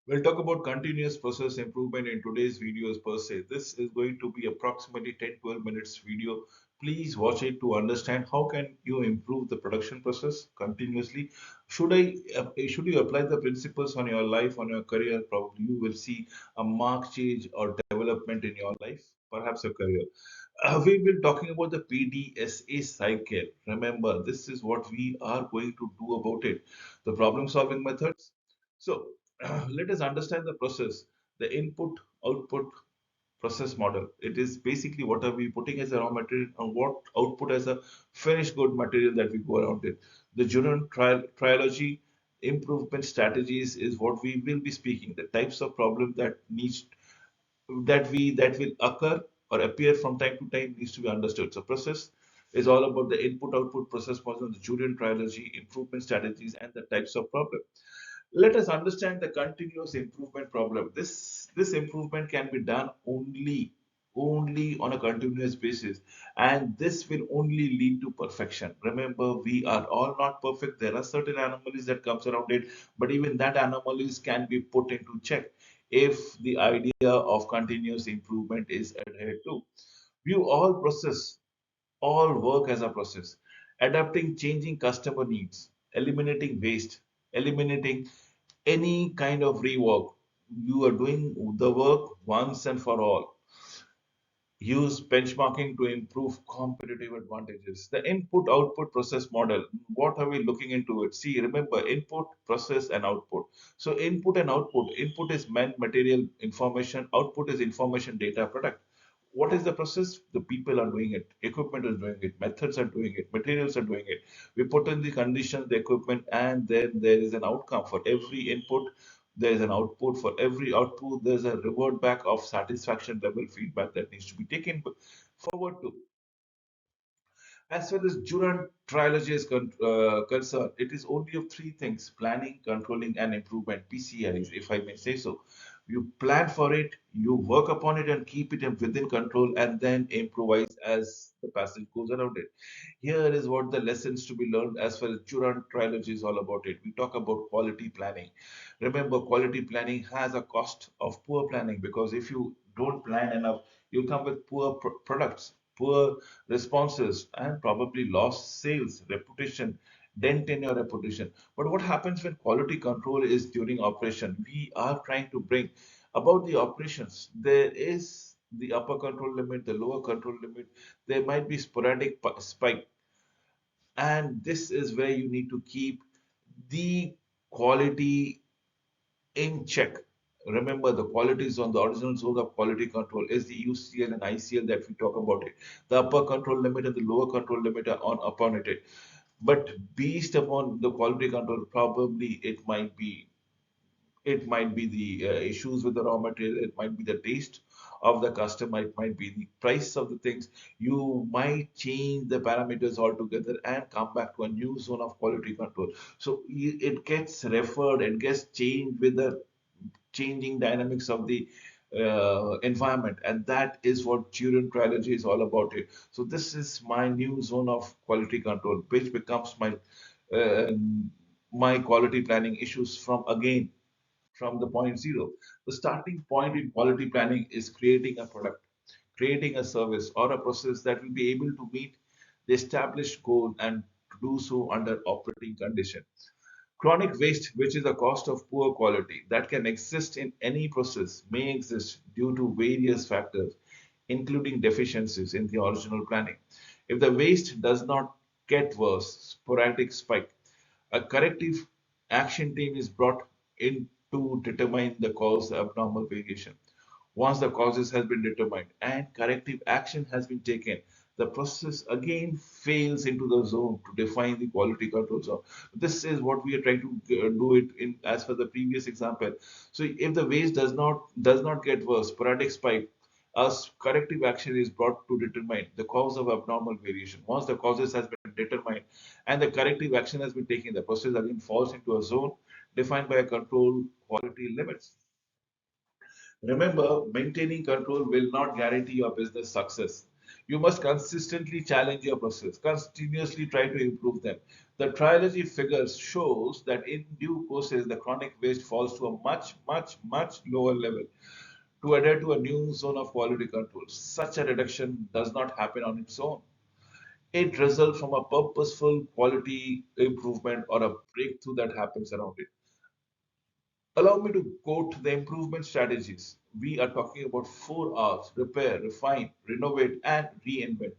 We'll talk about continuous process improvement in today's videos per se. This is going to be approximately 10-12 minutes video. Please watch it to understand how can you improve the production process continuously. Should you apply the principles on your life, on your career, probably you will see a marked change or development in your life, perhaps your career. We've been talking about the PDSA cycle. Remember, this is what we are going to do about it. The problem solving methods. So, let us understand the process, the input output process model. It is basically what are we putting as a raw material and what output as a finished good material that we go around it. The Junon trilogy improvement strategies is what we will be speaking. The types of problem that will occur or appear from time to time needs to be understood. So process is all about the input output process model, the Julian trilogy, improvement strategies, and the types of problem. Let us understand the continuous improvement problem. This improvement can be done only on a continuous basis, and this will only lead to perfection. Remember, we are all not perfect. There are certain anomalies that comes around it, but even that anomalies can be put into check if the idea of continuous improvement is adhered to. View all process, all work as a process, adapting changing customer needs, eliminating waste, eliminating any kind of rework. You are doing the work once and for all. Use benchmarking to improve competitive advantages. The input output process model. What are we looking into it? See, remember input, process, and output. So, input and output. Input is man, material, information. Output is information, data, product. What is the process? The people are doing it, equipment is doing it, methods are doing it, materials are doing it. We put in the conditions, the equipment, and then there is an outcome. For every input there is an output. For every output there's a reward back of satisfaction level feedback that needs to be taken forward to. As far as Durand trilogy is concerned, it is only of three things: planning, controlling, and improvement. PCIs, if I may say so. You plan for it, you work upon it, and keep it within control, and then improvise as the passage goes around it. Here is what the lessons to be learned as far as Durand trilogy is all about it. We talk about quality planning. Remember, quality planning has a cost of poor planning because if you don't plan enough, you come with poor products, poor responses, and probably lost sales, reputation, dent in your reputation. But what happens when quality control is during operation? We are trying to bring about the operations. There is the upper control limit, the lower control limit. There might be sporadic spike, and this is where you need to keep the quality in check. Remember, the qualities on the original source of quality control is the UCL and ICL that we talk about it. The upper control limit and the lower control limit are on upon it. But based upon the quality control, probably it might be the issues with the raw material, it might be the taste of the customer, it might be the price of the things. You might change the parameters altogether and come back to a new zone of quality control. So it gets referred, it gets changed with the changing dynamics of the environment, and that is what Turing trilogy is all about it. So this is my new zone of quality control, which becomes uh, my quality planning issues from the point zero. The starting point in quality planning is creating a product, creating a service or a process that will be able to meet the established goal and to do so under operating condition. Chronic waste, which is a cost of poor quality that can exist in any process, may exist due to various factors, including deficiencies in the original planning. If the waste does not get worse, sporadic spike, a corrective action team is brought in to determine the cause abnormal variation. Once the causes has been determined and corrective action has been taken, the process again fails into the zone to define the quality control zone. This is what we are trying to do it in as per the previous example. So if the waste does not get worse, sporadic spike, a corrective action is brought to determine the cause of abnormal variation. Once the causes has been determined and the corrective action has been taken, the process again falls into a zone defined by a control quality limits. Remember, maintaining control will not guarantee your business success. You must consistently challenge your process, continuously try to improve them. The trilogy figures shows that in due courses, the chronic waste falls to a much lower level to adhere to a new zone of quality control. Such a reduction does not happen on its own. It results from a purposeful quality improvement or a breakthrough that happens around it. Allow me to quote the improvement strategies. We are talking about 4 R's: repair, refine, renovate, and reinvent.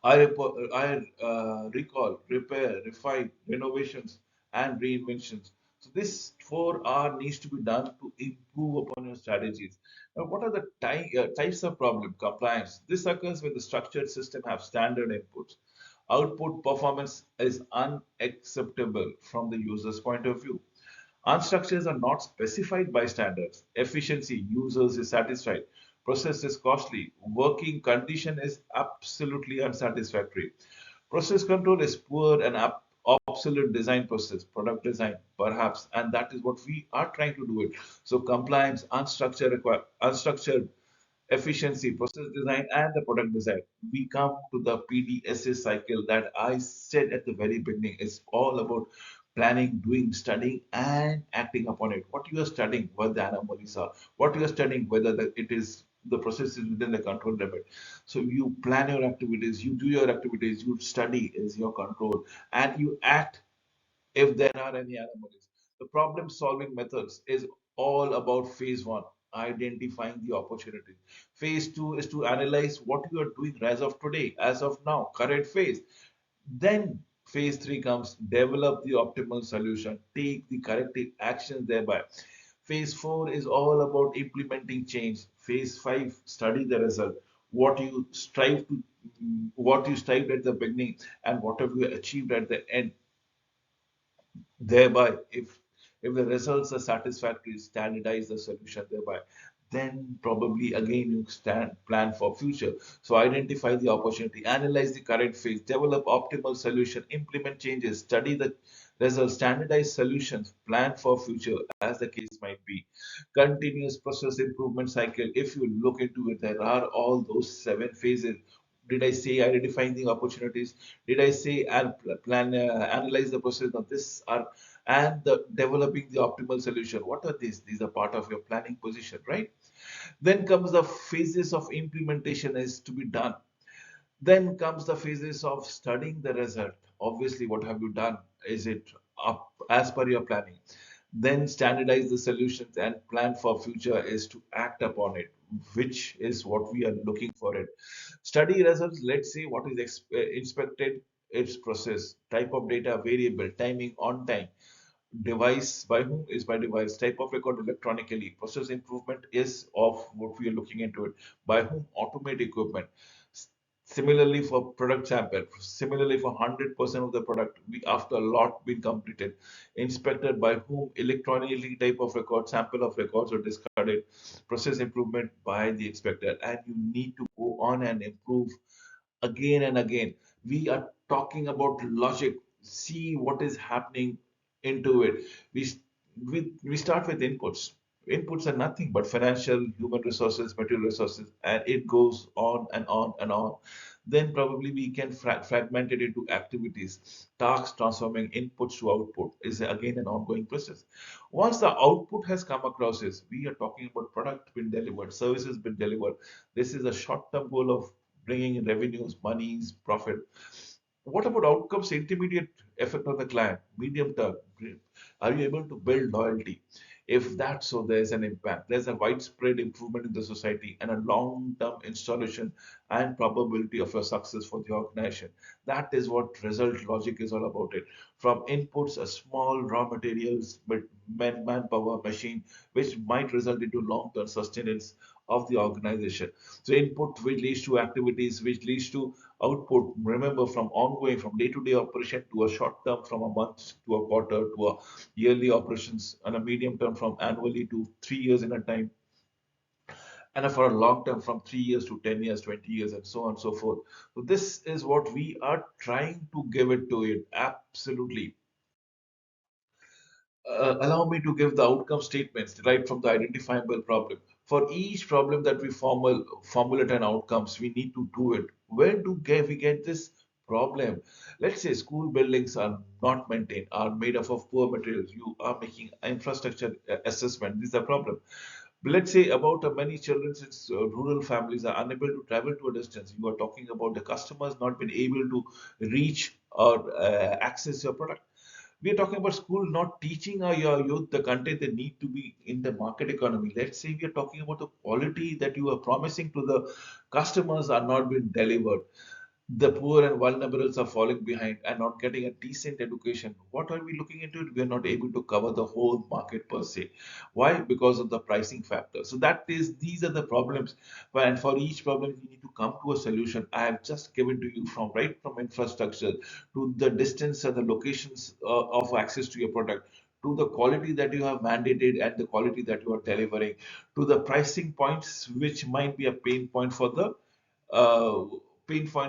I recall repair, refine, renovations, and reinventions. So this 4R needs to be done to improve upon your strategies. Now, what are the types of problem? Compliance. This occurs when the structured system have standard inputs. Output performance is unacceptable from the user's point of view. Unstructures are not specified by standards. Efficiency, users is satisfied. Process is costly. Working condition is absolutely unsatisfactory. Process control is poor and obsolete design process, product design, perhaps, and that is what we are trying to do it. So compliance, unstructured efficiency, process design, and the product design. We come to the PDSA cycle that I said at the very beginning. It's all about planning, doing, studying, and acting upon it. What you are studying, what the anomalies are, what you are studying, whether it is the process is within the control limit. So you plan your activities, you do your activities, you study is your control, and you act if there are any anomalies. The problem solving methods is all about phase one, identifying the opportunity. Phase two is to analyze what you are doing as of today, as of now, current phase. Then phase three comes, develop the optimal solution, take the corrective actions thereby. Phase four is all about implementing change. Phase five, study the result. What you strived at the beginning and what have you achieved at the end. Thereby, if the results are satisfactory, standardize the solution thereby. Then probably again you plan for future. So identify the opportunity, analyze the current phase, develop optimal solution, implement changes, study the results, standardize solutions, plan for future as the case might be. Continuous process improvement cycle. If you look into it, there are all those 7 phases. Did I say identifying the opportunities? Did I say and plan, analyze the process of this are and the developing the optimal solution? What are these? These are part of your planning position, right? Then comes the phases of implementation is to be done. Then comes the phases of studying the result. Obviously, what have you done? Is it up as per your planning? Then standardize the solutions and plan for future is to act upon it, which is what we are looking for it. Study results, let's say what is inspected, its process, type of data, variable, timing, on time, device by whom is by device, type of record electronically, process improvement is of what we are looking into it, by whom automate equipment. Similarly for product sample, similarly for 100% of the product, we after a lot been completed, inspected by whom, electronically, type of record, sample of records are discarded, process improvement by the inspector, and you need to go on and improve again and again. We are talking about logic. See what is happening into it. We start with inputs. Inputs are nothing but financial, human resources, material resources, and it goes on and on and on. Then probably we can fragment it into activities. Tasks transforming inputs to output is again an ongoing process. Once the output has come across, is we are talking about product been delivered, services been delivered. This is a short-term goal of bringing in revenues, monies, profit. What about outcomes, intermediate effect on the client, medium term? Are you able to build loyalty? If that's so, there's an impact. There's a widespread improvement in the society and a long-term installation and probability of your success for the organization. That is what result logic is all about it. From inputs, a small raw materials, but manpower, machine, which might result into long-term sustenance of the organization. So input which leads to activities, which leads to output. Remember, from ongoing, from day-to-day operation to a short term, from a month to a quarter to a yearly operations, and a medium term from annually to 3 years in a time, and for a long term from 3 years to 10 years, 20 years, and so on and so forth. So this is what we are trying to give it to it. Absolutely. Allow me to give the outcome statements derived from the identifiable problem. For each problem that we formulate an outcomes, we need to do it. Where do we get this? problem. Let's say school buildings are not maintained, are made up of poor materials. You are making infrastructure assessment. This is a problem. Let's say about many children in rural families are unable to travel to a distance. You are talking about the customers not being able to reach or access your product. We are talking about school not teaching your youth the content they need to be in the market economy. Let's say we are talking about the quality that you are promising to the customers are not being delivered. The poor and vulnerables are falling behind and not getting a decent education. What are we looking into it? We are not able to cover the whole market per se. Why? Because of the pricing factor. So that is these are the problems. And for each problem, you need to come to a solution. I have just given to you from right from infrastructure to the distance and the locations of access to your product, to the quality that you have mandated and the quality that you are delivering, to the pricing points which might be a uh, pain point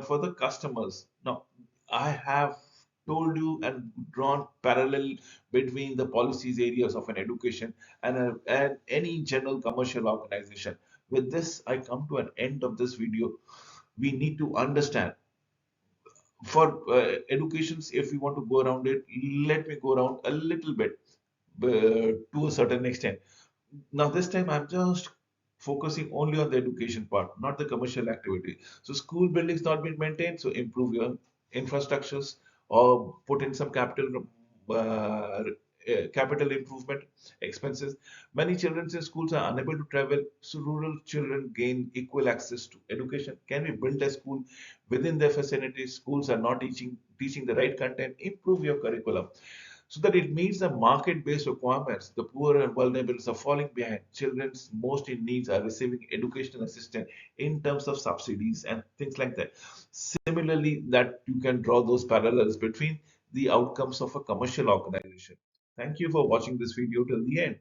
for the customers. Now, I have told you and drawn parallel between the policies areas of an education and any general commercial organization. With this, I come to an end of this video. We need to understand for educations, if we want to go around it, let me go around a little bit to a certain extent. Now, this time I'm just focusing only on the education part, not the commercial activity. So, school buildings not being maintained, so improve your infrastructures or put in some capital improvement expenses. Many children in schools are unable to travel, so rural children gain equal access to education. Can we build a school within their facilities? Schools are not teaching the right content. Improve your curriculum so that it meets the market-based requirements. The poor and vulnerable are falling behind. Children's most in needs are receiving educational assistance in terms of subsidies and things like that. Similarly, that you can draw those parallels between the outcomes of a commercial organization. Thank you for watching this video till the end.